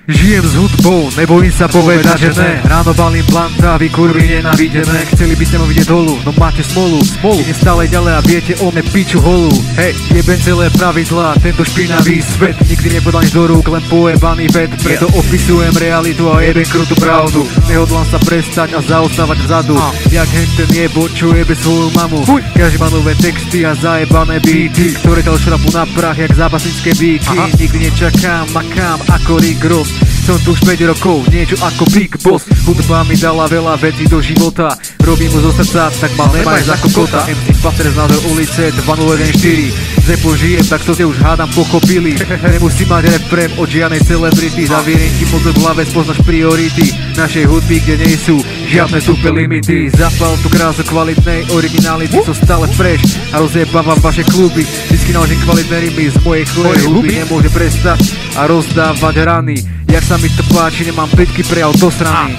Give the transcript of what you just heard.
Žijem s hudbou, nebojím sa povedať, že ne. Ráno balím planta, vy kurvy nenávideme. Chceli by ste ma vidieť dolu, no máte smolu. Ide stále ďalej a viete o mne piču holú. Hej, jebem celé pravidlá, tento špinavý svet. Nikdy nepodal nič do rúk, len pojebaný vet. Preto opisujem realitu a jebem krutú pravdu. Nehodlám sa prestať a zaostávať vzadu. Jak ten jebo, čo jebe svoju mamu. Každý má nové texty a zajebané beaty, ktoré dal šrapu na prach, jak zápasnické bíky. Nikdy nečakám, makám ako Rick Ross. Som tu už 5 rokov, niečo ako Big Boss. Hudba mi dala veľa vecí do života, robím mu zo srdca, tak ma nemaj za kokota. MC Patres, názor ulice 2014. Zepo žijem, tak to ste už hádam pochopili. Nemusím mať refrén od žiadnej celebrity. Zavierem ti mozog v hlave, spoznáš priority našej hudby, kde nie sú žiadne tupé limity. Zapal tú krásu kvalitnej originality, som stále fresh a rozjebávam vaše kluby. Vždycky naložím kvalitné rymy z mojej chvíle hudby. Nemôžem prestať a rozdávať rany. Jak sa mi to páči, nemám pitky prejav do strany.